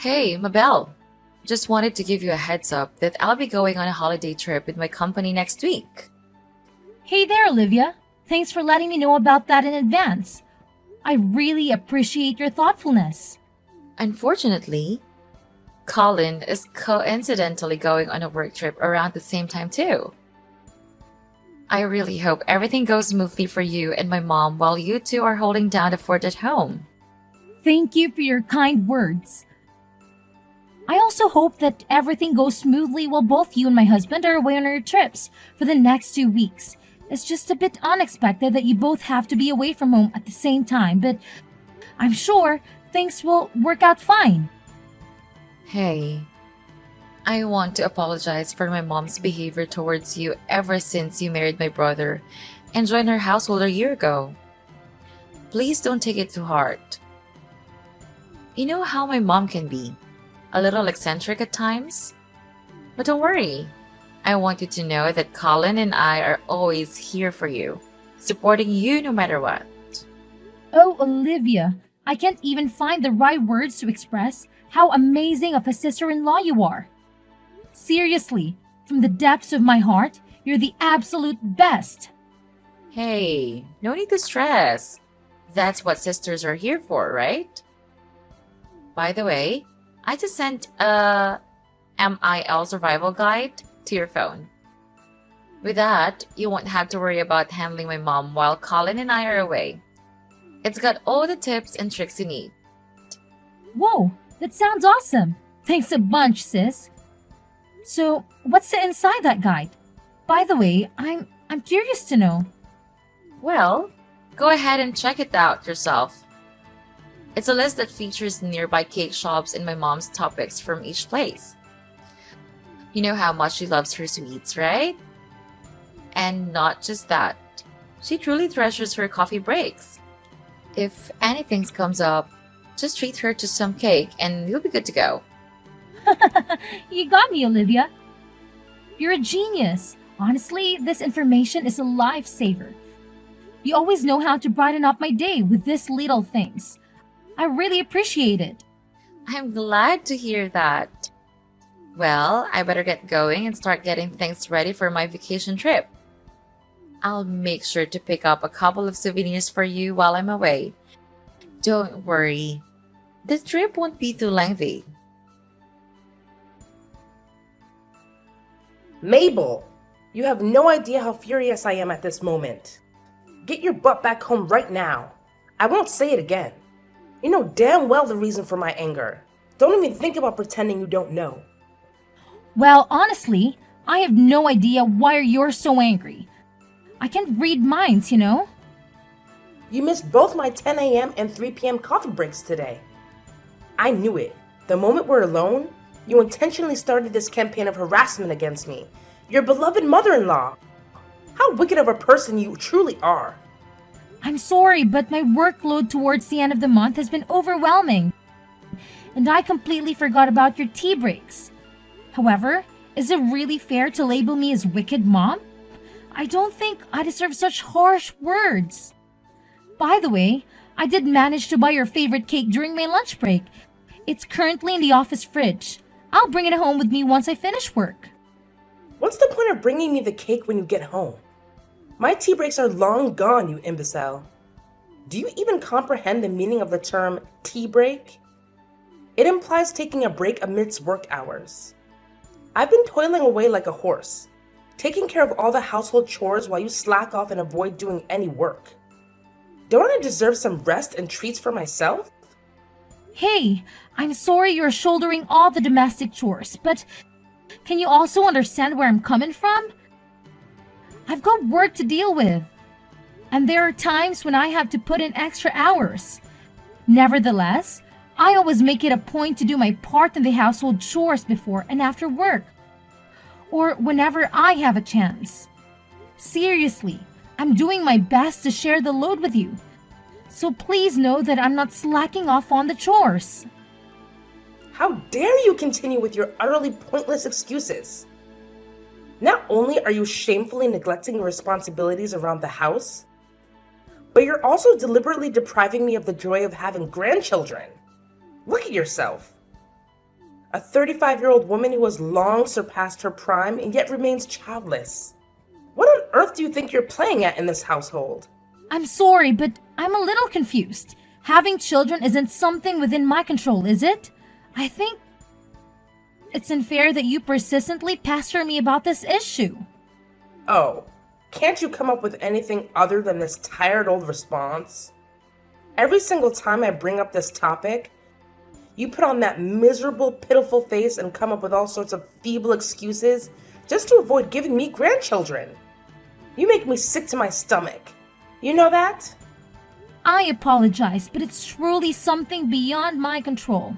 Hey, Mabel. Just wanted to give you a heads up that I'll be going on a holiday trip with my company next week. Hey there, Olivia. Thanks for letting me know about that in advance. I really appreciate your thoughtfulness. Unfortunately, Colin is coincidentally going on a work trip around the same time too. I really hope everything goes smoothly for you and my mom while you two are holding down the fort at home. Thank you for your kind words. I also hope that everything goes smoothly while both you and my husband are away on our trips for the next 2 weeks. It's just a bit unexpected that you both have to be away from home at the same time, but I'm sure things will work out fine. Hey, I want to apologize for my mom's behavior towards you ever since you married my brother and joined our household a year ago. Please don't take it to heart. You know how my mom can be, a little eccentric at times? But don't worry. I want you to know that Colin and I are always here for you, supporting you no matter what. Oh, Olivia, I can't even find the right words to express how amazing of a sister in law you are. Seriously, from the depths of my heart, you're the absolute best. Hey, no need to stress. That's what sisters are here for, right? By the way, I just sent a MIL survival guide to your phone. With that, you won't have to worry about handling my mom while Colin and I are away. It's got all the tips and tricks you need. Whoa, that sounds awesome. Thanks a bunch, sis. So, what's inside that guide? By the way, I'm curious to know. Well, go ahead and check it out yourself. It's a list that features nearby cake shops and my mom's topics from each place. You know how much she loves her sweets, right? And not just that, she truly treasures her coffee breaks. If anything comes up, just treat her to some cake and you'll be good to go. You got me, Olivia. You're a genius. Honestly, this information is a lifesaver. You always know how to brighten up my day with these little things. I really appreciate it. I'm glad to hear that. Well, I better get going and start getting things ready for my vacation trip. I'll make sure to pick up a couple of souvenirs for you while I'm away. Don't worry, the trip won't be too lengthy. Mabel, you have no idea how furious I am at this moment. Get your butt back home right now. I won't say it again. You know damn well the reason for my anger. Don't even think about pretending you don't know. Well, honestly, I have no idea why you're so angry. I can't read minds, you know? You missed both my 10 a.m. and 3 p.m. coffee breaks today. I knew it. The moment we're alone, you intentionally started this campaign of harassment against me, your beloved mother-in-law. How wicked of a person you truly are. I'm sorry, but my workload towards the end of the month has been overwhelming. And I completely forgot about your tea breaks. However, is it really fair to label me as wicked, Mom? I don't think I deserve such harsh words. By the way, I did manage to buy your favorite cake during my lunch break. It's currently in the office fridge. I'll bring it home with me once I finish work. What's the point of bringing me the cake when you get home? My tea breaks are long gone, you imbecile. Do you even comprehend the meaning of the term tea break? It implies taking a break amidst work hours. I've been toiling away like a horse, taking care of all the household chores while you slack off and avoid doing any work. Don't I deserve some rest and treats for myself? Hey, I'm sorry you're shouldering all the domestic chores, but can you also understand where I'm coming from? I've got work to deal with, and there are times when I have to put in extra hours. Nevertheless, I always make it a point to do my part in the household chores before and after work, or whenever I have a chance. Seriously, I'm doing my best to share the load with you, so please know that I'm not slacking off on the chores. How dare you continue with your utterly pointless excuses? Not only are you shamefully neglecting your responsibilities around the house, but you're also deliberately depriving me of the joy of having grandchildren. Look at yourself. A 35-year-old woman who has long surpassed her prime and yet remains childless. What on earth do you think you're playing at in this household? I'm sorry, but I'm a little confused. Having children isn't something within my control, is it? I think it's unfair that you persistently pester me about this issue. Oh, can't you come up with anything other than this tired old response? Every single time I bring up this topic, you put on that miserable, pitiful face and come up with all sorts of feeble excuses just to avoid giving me grandchildren. You make me sick to my stomach. You know that? I apologize, but it's truly something beyond my control.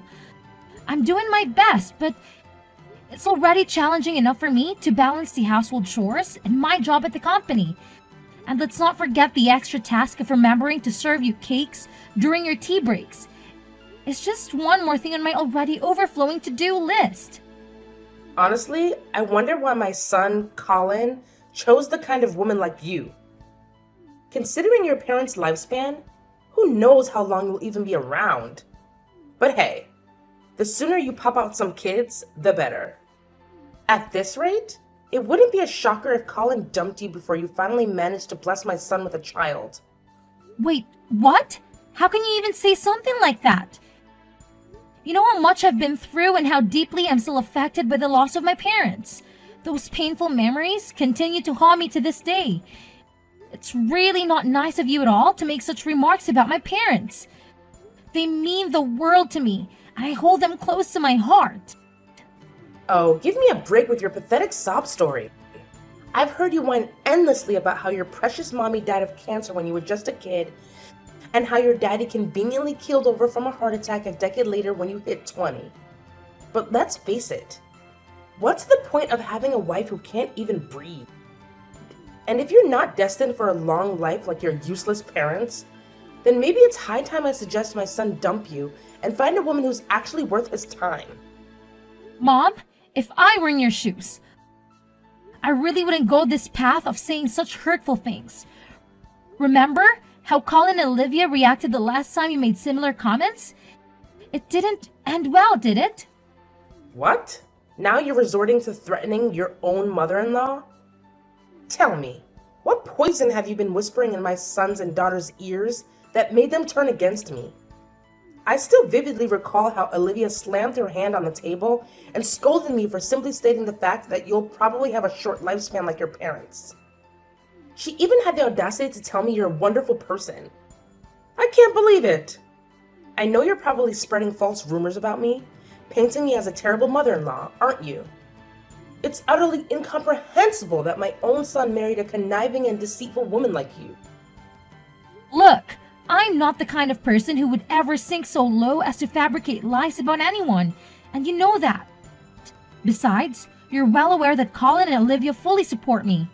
I'm doing my best, but it's already challenging enough for me to balance the household chores and my job at the company. And let's not forget the extra task of remembering to serve you cakes during your tea breaks. It's just one more thing on my already overflowing to-do list. Honestly, I wonder why my son, Colin, chose the kind of woman like you. Considering your parents' lifespan, who knows how long you'll even be around? But hey, the sooner you pop out some kids, the better. At this rate, it wouldn't be a shocker if Colin dumped you before you finally managed to bless my son with a child. Wait, what? How can you even say something like that? You know how much I've been through and how deeply I'm still affected by the loss of my parents. Those painful memories continue to haunt me to this day. It's really not nice of you at all to make such remarks about my parents. They mean the world to me, and I hold them close to my heart. Oh, give me a break with your pathetic sob story. I've heard you whine endlessly about how your precious mommy died of cancer when you were just a kid, and how your daddy conveniently keeled over from a heart attack a decade later when you hit 20. But let's face it, what's the point of having a wife who can't even breathe? And if you're not destined for a long life like your useless parents, then maybe it's high time I suggest my son dump you and find a woman who's actually worth his time. Mom, if I were in your shoes, I really wouldn't go this path of saying such hurtful things. Remember how Colin and Olivia reacted the last time you made similar comments? It didn't end well, did it? What? Now you're resorting to threatening your own mother-in-law? Tell me, what poison have you been whispering in my sons and daughters' ears that made them turn against me? I still vividly recall how Olivia slammed her hand on the table and scolded me for simply stating the fact that you'll probably have a short lifespan like your parents. She even had the audacity to tell me you're a wonderful person. I can't believe it. I know you're probably spreading false rumors about me, painting me as a terrible mother-in-law, aren't you? It's utterly incomprehensible that my own son married a conniving and deceitful woman like you. Look, I'm not the kind of person who would ever sink so low as to fabricate lies about anyone, and you know that. Besides, you're well aware that Colin and Olivia fully support me.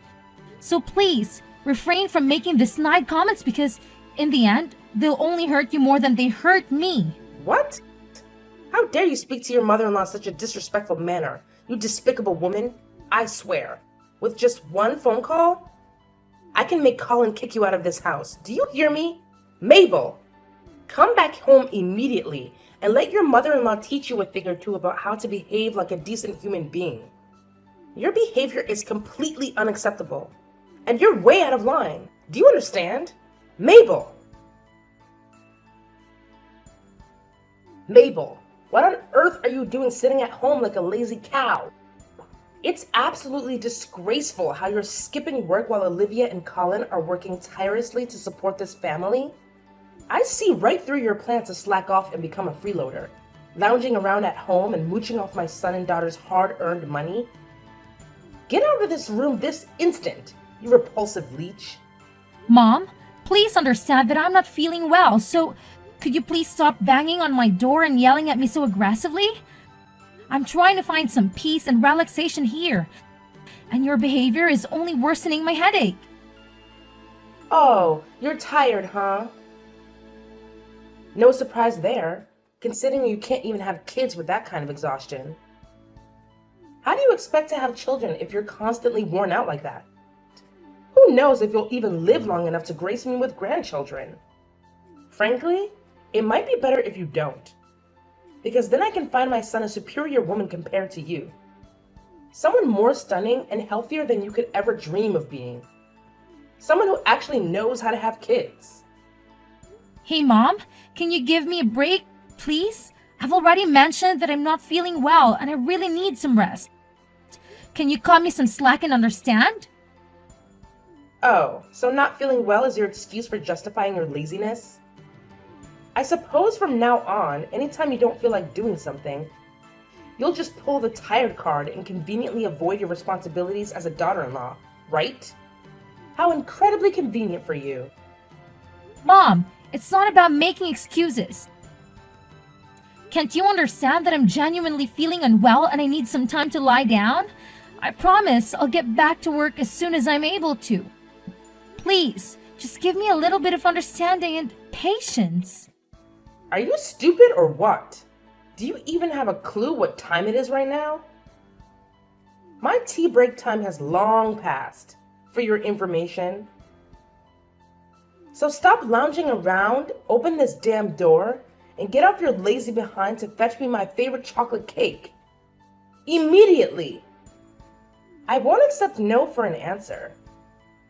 So please, refrain from making the snide comments because, in the end, they'll only hurt you more than they hurt me. What? How dare you speak to your mother-in-law in such a disrespectful manner, you despicable woman? I swear, with just one phone call, I can make Colin kick you out of this house. Do you hear me? Mabel, come back home immediately and let your mother-in-law teach you a thing or two about how to behave like a decent human being. Your behavior is completely unacceptable, and you're way out of line. Do you understand? Mabel! Mabel, what on earth are you doing sitting at home like a lazy cow? It's absolutely disgraceful how you're skipping work while Olivia and Colin are working tirelessly to support this family. I see right through your plan to slack off and become a freeloader, lounging around at home and mooching off my son and daughter's hard-earned money. Get out of this room this instant, you repulsive leech. Mom, please understand that I'm not feeling well, so could you please stop banging on my door and yelling at me so aggressively? I'm trying to find some peace and relaxation here, and your behavior is only worsening my headache. Oh, you're tired, huh? No surprise there, considering you can't even have kids with that kind of exhaustion. How do you expect to have children if you're constantly worn out like that? Who knows if you'll even live long enough to grace me with grandchildren? Frankly, it might be better if you don't. because then I can find my son a superior woman compared to you. Someone more stunning and healthier than you could ever dream of being. Someone who actually knows how to have kids. Hey, Mom, can you give me a break, please? I've already mentioned that I'm not feeling well and I really need some rest. Can you cut me some slack and understand? Oh, so not feeling well is your excuse for justifying your laziness? I suppose from now on, anytime you don't feel like doing something, you'll just pull the tired card and conveniently avoid your responsibilities as a daughter-in-law, right? How incredibly convenient for you. Mom, it's not about making excuses. Can't you understand that I'm genuinely feeling unwell and I need some time to lie down? I promise I'll get back to work as soon as I'm able to. Please, just give me a little bit of understanding and patience. Are you stupid or what? Do you even have a clue what time it is right now? My tea break time has long passed, for your information. So stop lounging around, open this damn door, and get off your lazy behind to fetch me my favorite chocolate cake. Immediately! I won't accept no for an answer.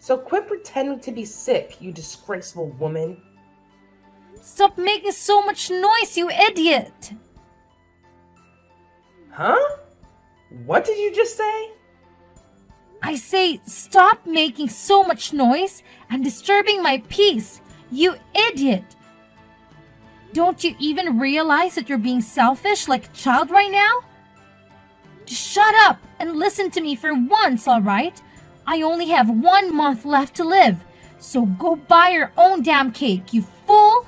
So quit pretending to be sick, you disgraceful woman. Stop making so much noise, you idiot! Huh? What did you just say? I say, stop making so much noise and disturbing my peace, you idiot! Don't you even realize that you're being selfish like a child right now? Just shut up and listen to me for once, alright? I only have 1 month left to live, so go buy your own damn cake, you fool!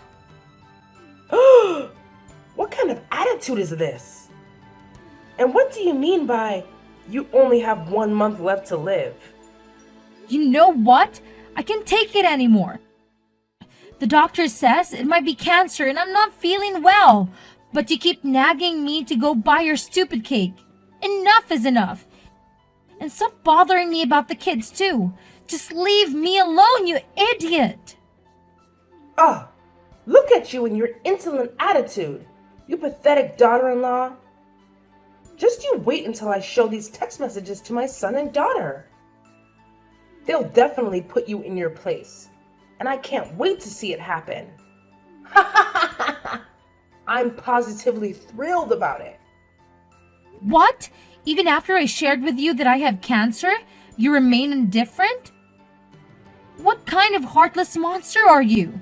What kind of attitude is this? And what do you mean by you only have 1 month left to live? You know what? I can't take it anymore. The doctor says it might be cancer and I'm not feeling well, but you keep nagging me to go buy your stupid cake. Enough is enough. And stop bothering me about the kids too. Just leave me alone, you idiot! Ah, look at you and your insolent attitude, you pathetic daughter-in-law. Just you wait until I show these text messages to my son and daughter. They'll definitely put you in your place, and I can't wait to see it happen. I'm positively thrilled about it. What? Even after I shared with you that I have cancer, you remain indifferent? What kind of heartless monster are you?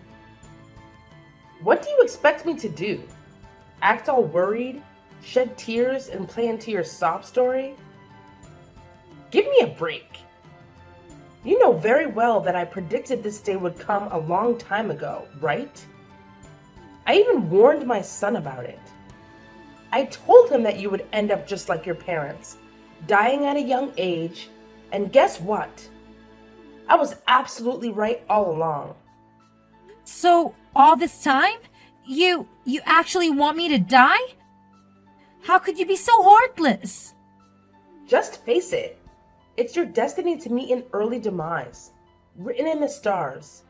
What do you expect me to do? Act all worried, shed tears, and play into your sob story? Give me a break. You know very well that I predicted this day would come a long time ago, right? I even warned my son about it. I told him that you would end up just like your parents, dying at a young age, and guess what? I was absolutely right all along. So, all this time, you actually want me to die? How could you be so heartless? Just face it. It's your destiny to meet an early demise, written in the stars.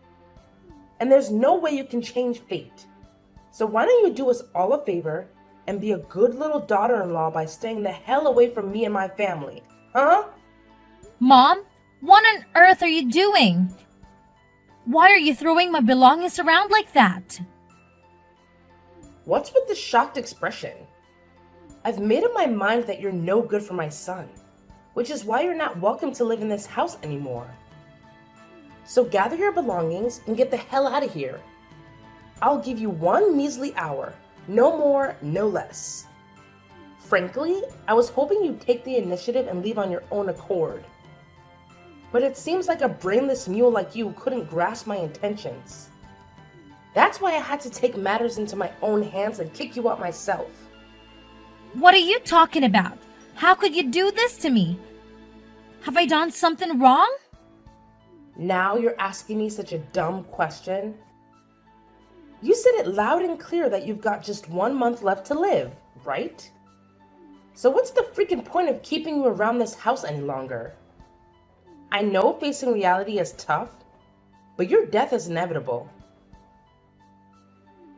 And there's no way you can change fate. So why don't you do us all a favor and be a good little daughter-in-law by staying the hell away from me and my family, huh? Mom, what on earth are you doing? Why are you throwing my belongings around like that? What's with the shocked expression? I've made up my mind that you're no good for my son, which is why you're not welcome to live in this house anymore. So gather your belongings and get the hell out of here. I'll give you 1 measly hour, no more, no less. Frankly, I was hoping you'd take the initiative and leave on your own accord. But it seems like a brainless mule like you couldn't grasp my intentions. That's why I had to take matters into my own hands and kick you out myself. What are you talking about? How could you do this to me? Have I done something wrong? Now you're asking me such a dumb question? You said it loud and clear that you've got just 1 month left to live, right? So what's the freaking point of keeping you around this house any longer? I know facing reality is tough, but your death is inevitable.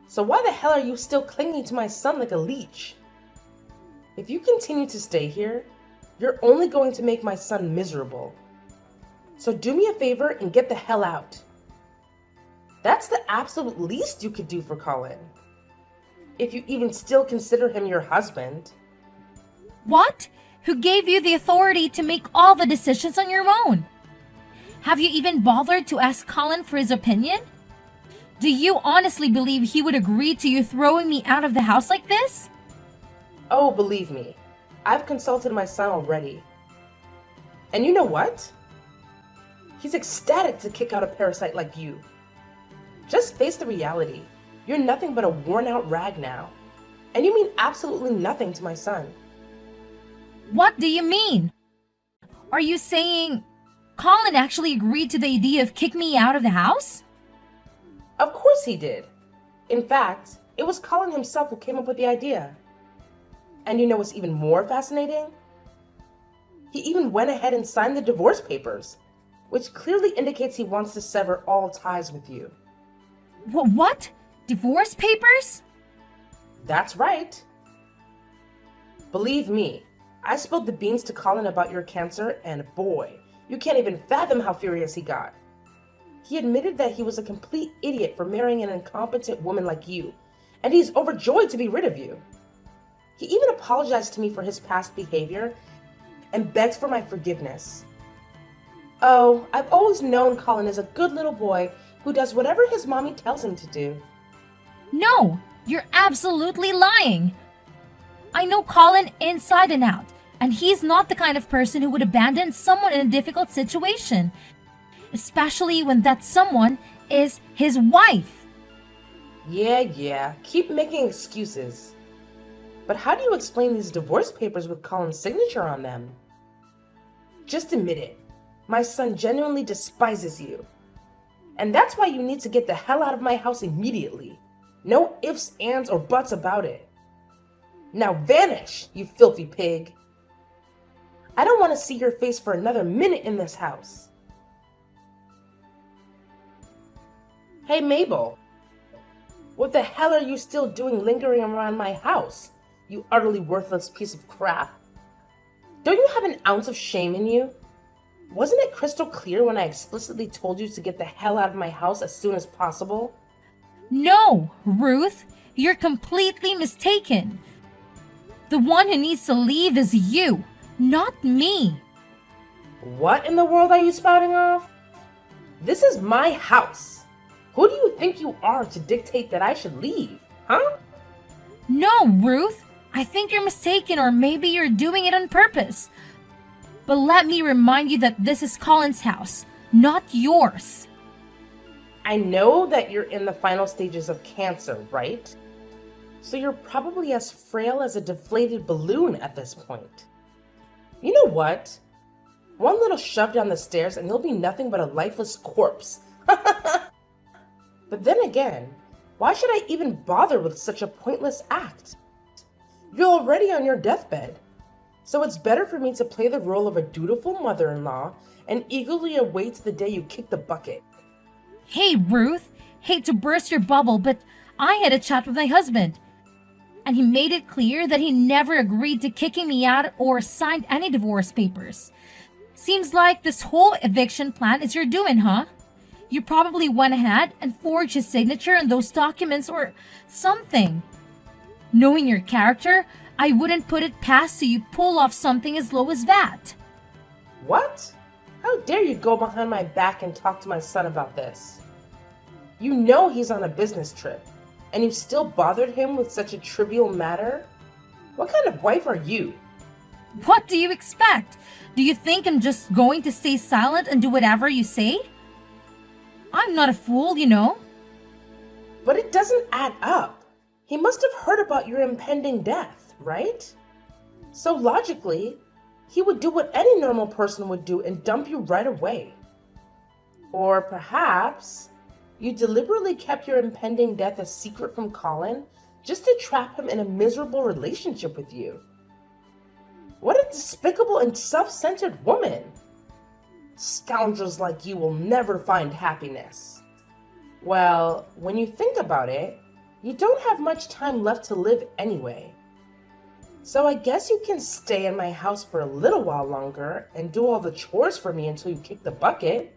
So why the hell are you still clinging to my son like a leech? If you continue to stay here, you're only going to make my son miserable. So do me a favor and get the hell out. That's the absolute least you could do for Colin. If you even still consider him your husband. What? Who gave you the authority to make all the decisions on your own? Have you even bothered to ask Colin for his opinion? Do you honestly believe he would agree to you throwing me out of the house like this? Oh, believe me, I've consulted my son already. And you know what? He's ecstatic to kick out a parasite like you. Just face the reality. You're nothing but a worn-out rag now. And you mean absolutely nothing to my son. What do you mean? Are you saying Colin actually agreed to the idea of kicking me out of the house? Of course he did. In fact, it was Colin himself who came up with the idea. And you know what's even more fascinating? He even went ahead and signed the divorce papers, which clearly indicates he wants to sever all ties with you. What? Divorce papers? That's right. Believe me, I spilled the beans to Colin about your cancer, and boy, you can't even fathom how furious he got. He admitted that he was a complete idiot for marrying an incompetent woman like you, and he's overjoyed to be rid of you. He even apologized to me for his past behavior and begged for my forgiveness. Oh, I've always known Colin is a good little boy who does whatever his mommy tells him to do. No, you're absolutely lying. I know Colin inside and out, and he's not the kind of person who would abandon someone in a difficult situation, especially when that someone is his wife. Yeah, keep making excuses. But how do you explain these divorce papers with Colin's signature on them? Just admit it. My son genuinely despises you. And that's why you need to get the hell out of my house immediately. No ifs, ands, or buts about it. Now vanish, you filthy pig. I don't want to see your face for another minute in this house. Hey Mabel, what the hell are you still doing lingering around my house, you utterly worthless piece of crap? Don't you have an ounce of shame in you? Wasn't it crystal clear when I explicitly told you to get the hell out of my house as soon as possible? No, Ruth, you're completely mistaken. The one who needs to leave is you, not me. What in the world are you spouting off? This is my house. Who do you think you are to dictate that I should leave, huh? No, Ruth, I think you're mistaken, or maybe you're doing it on purpose. But let me remind you that this is Colin's house, not yours. I know that you're in the final stages of cancer, right? So you're probably as frail as a deflated balloon at this point. You know what? One little shove down the stairs and you'll be nothing but a lifeless corpse. But then again, why should I even bother with such a pointless act? You're already on your deathbed. So it's better for me to play the role of a dutiful mother-in-law and eagerly await the day you kick the bucket. Hey, Ruth, hate to burst your bubble, but I had a chat with my husband. And he made it clear that he never agreed to kicking me out or signed any divorce papers. Seems like this whole eviction plan is your doing, huh? You probably went ahead and forged his signature on those documents or something. Knowing your character, I wouldn't put it past you pull off something as low as that. What? How dare you go behind my back and talk to my son about this? You know he's on a business trip, and you still bothered him with such a trivial matter? What kind of wife are you? What do you expect? Do you think I'm just going to stay silent and do whatever you say? I'm not a fool, you know. But it doesn't add up. He must have heard about your impending death, right? So logically, he would do what any normal person would do and dump you right away. Or perhaps you deliberately kept your impending death a secret from Colin just to trap him in a miserable relationship with you. What a despicable and self-centered woman! Scoundrels like you will never find happiness. Well, when you think about it, You don't have much time left to live anyway. So I guess you can stay in my house for a little while longer and do all the chores for me until you kick the bucket.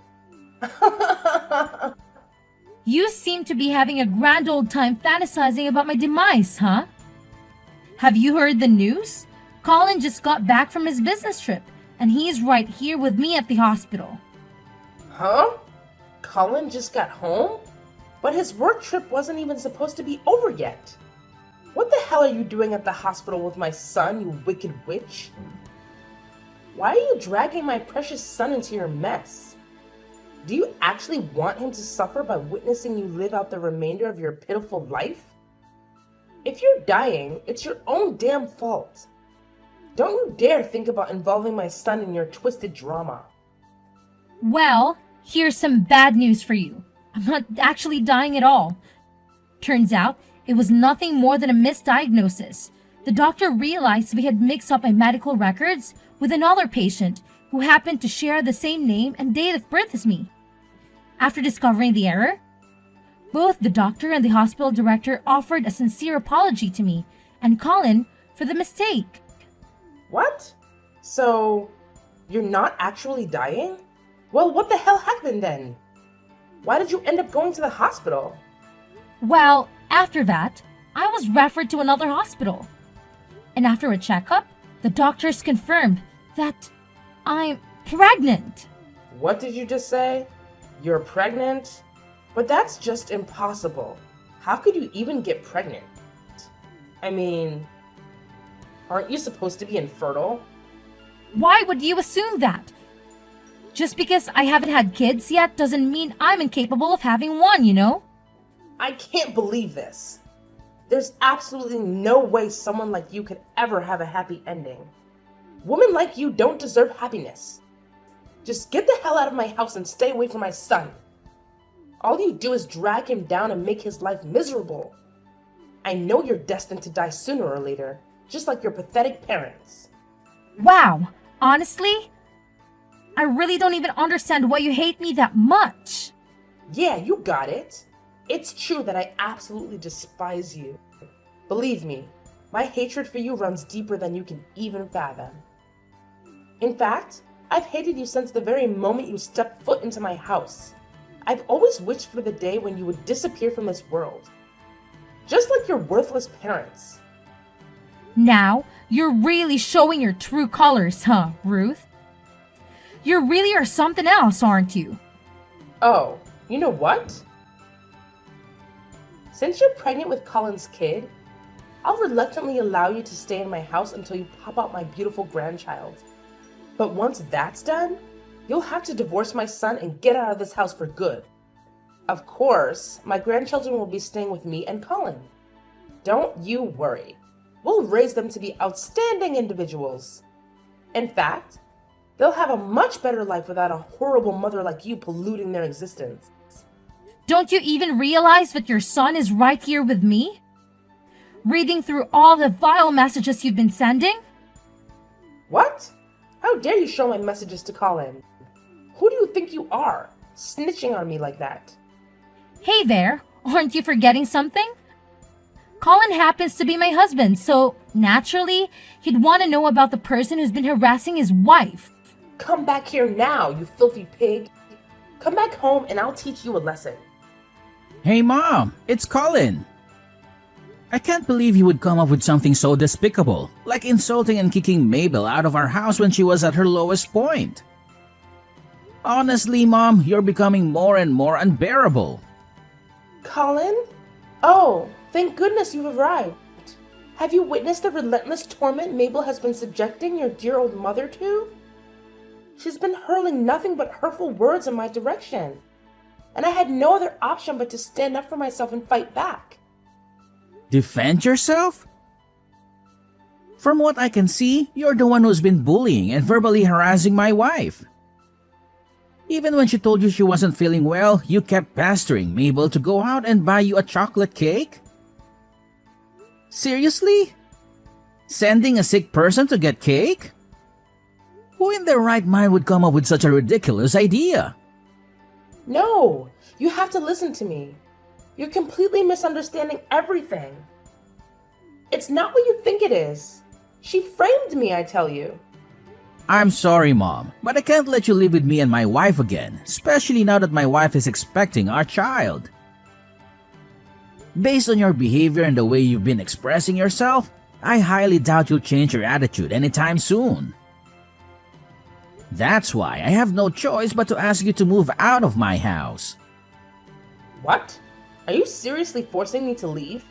You seem to be having a grand old time fantasizing about my demise, huh? Have you heard the news? Colin just got back from his business trip, and he's right here with me at the hospital. Huh? Colin just got home? But his work trip wasn't even supposed to be over yet. What the hell are you doing at the hospital with my son, you wicked witch? Why are you dragging my precious son into your mess? Do you actually want him to suffer by witnessing you live out the remainder of your pitiful life? If you're dying, it's your own damn fault. Don't you dare think about involving my son in your twisted drama. Well, here's some bad news for you. I'm not actually dying at all. Turns out, it was nothing more than a misdiagnosis. The doctor realized we had mixed up my medical records with another patient who happened to share the same name and date of birth as me. After discovering the error, both the doctor and the hospital director offered a sincere apology to me and Colin for the mistake. What? So, you're not actually dying? Well, what the hell happened then? Why did you end up going to the hospital? Well, after that, I was referred to another hospital. And after a checkup, the doctors confirmed that I'm pregnant. What did you just say? You're pregnant? But that's just impossible. How could you even get pregnant? I mean, aren't you supposed to be infertile? Why would you assume that? Just because I haven't had kids yet doesn't mean I'm incapable of having one, you know? I can't believe this. There's absolutely no way someone like you could ever have a happy ending. Women like you don't deserve happiness. Just get the hell out of my house and stay away from my son. All you do is drag him down and make his life miserable. I know you're destined to die sooner or later, just like your pathetic parents. Wow, honestly, I really don't even understand why you hate me that much. Yeah, you got it. It's true that I absolutely despise you. Believe me, my hatred for you runs deeper than you can even fathom. In fact, I've hated you since the very moment you stepped foot into my house. I've always wished for the day when you would disappear from this world. Just like your worthless parents. Now, you're really showing your true colors, huh, Ruth? You really are something else, aren't you? Oh, you know what? Since you're pregnant with Colin's kid, I'll reluctantly allow you to stay in my house until you pop out my beautiful grandchild. But once that's done, you'll have to divorce my son and get out of this house for good. Of course, my grandchildren will be staying with me and Colin. Don't you worry. We'll raise them to be outstanding individuals. In fact, they'll have a much better life without a horrible mother like you polluting their existence. Don't you even realize that your son is right here with me? Reading through all the vile messages you've been sending? What? How dare you show my messages to Colin? Who do you think you are, snitching on me like that? Hey there, aren't you forgetting something? Colin happens to be my husband, so naturally, he'd want to know about the person who's been harassing his wife. Come back here now, you filthy pig. Come back home and I'll teach you a lesson. Hey Mom, it's Colin. I can't believe you would come up with something so despicable, like insulting and kicking Mabel out of our house when she was at her lowest point. Honestly, Mom, you're becoming more and more unbearable. Colin? Oh, thank goodness you've arrived. Have you witnessed the relentless torment Mabel has been subjecting your dear old mother to? She's been hurling nothing but hurtful words in my direction, and I had no other option but to stand up for myself and fight back. Defend yourself? From what I can see, you're the one who's been bullying and verbally harassing my wife. Even when she told you she wasn't feeling well, you kept pestering Mabel to go out and buy you a chocolate cake? Seriously? Sending a sick person to get cake? Who in their right mind would come up with such a ridiculous idea? No, you have to listen to me. You're completely misunderstanding everything. It's not what you think it is. She framed me, I tell you. I'm sorry, Mom, but I can't let you live with me and my wife again, especially now that my wife is expecting our child. Based on your behavior and the way you've been expressing yourself, I highly doubt you'll change your attitude anytime soon. That's why I have no choice but to ask you to move out of my house. What? Are you seriously forcing me to leave?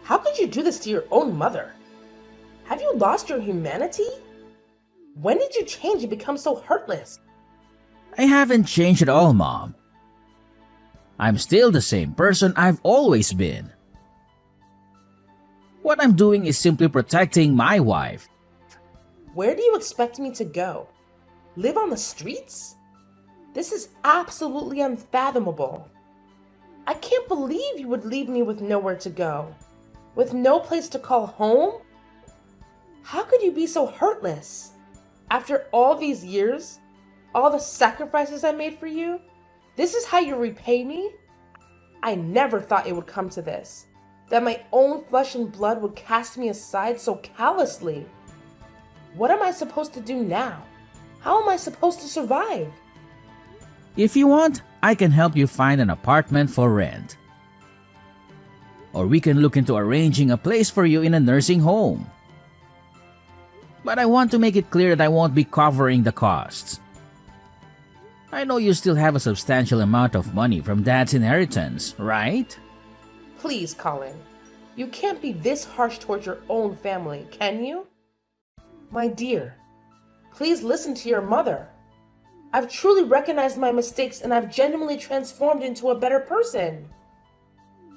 How could you do this to your own mother? Have you lost your humanity? When did you change and become so heartless? I haven't changed at all, Mom. I'm still the same person I've always been. What I'm doing is simply protecting my wife. Where do you expect me to go? Live on the streets? This is absolutely unfathomable. I can't believe you would leave me with nowhere to go, with no place to call home. How could you be so heartless? After all these years, all the sacrifices I made for you, this is how you repay me? I never thought it would come to this, that my own flesh and blood would cast me aside so callously. What am I supposed to do now? How am I supposed to survive? If you want, I can help you find an apartment for rent. Or we can look into arranging a place for you in a nursing home. But I want to make it clear that I won't be covering the costs. I know you still have a substantial amount of money from Dad's inheritance, right? Please, Colin. You can't be this harsh towards your own family, can you? My dear, please listen to your mother. I've truly recognized my mistakes and I've genuinely transformed into a better person.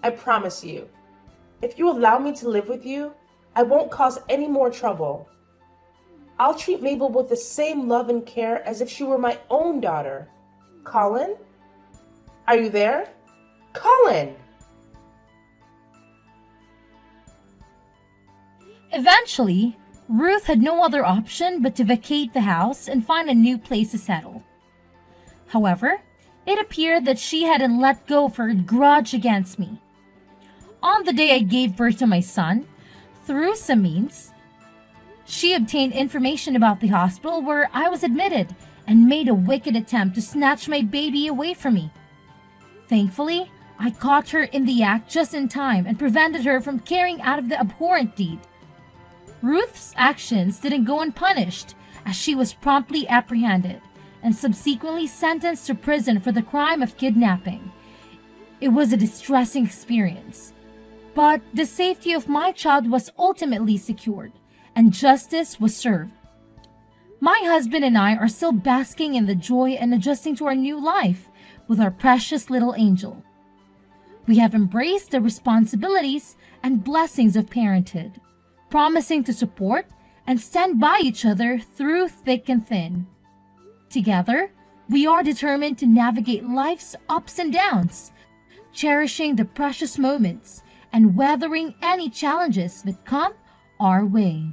I promise you, if you allow me to live with you, I won't cause any more trouble. I'll treat Mabel with the same love and care as if she were my own daughter. Colin? Are you there? Colin! Eventually, Ruth had no other option but to vacate the house and find a new place to settle. However, it appeared that she hadn't let go of her grudge against me. On the day I gave birth to my son, through some means, she obtained information about the hospital where I was admitted and made a wicked attempt to snatch my baby away from me. Thankfully, I caught her in the act just in time and prevented her from carrying out of the abhorrent deed. Ruth's actions didn't go unpunished, as she was promptly apprehended and subsequently sentenced to prison for the crime of kidnapping. It was a distressing experience, but the safety of my child was ultimately secured, and justice was served. My husband and I are still basking in the joy and adjusting to our new life with our precious little angel. We have embraced the responsibilities and blessings of parenthood, promising to support and stand by each other through thick and thin. Together, we are determined to navigate life's ups and downs, cherishing the precious moments and weathering any challenges that come our way.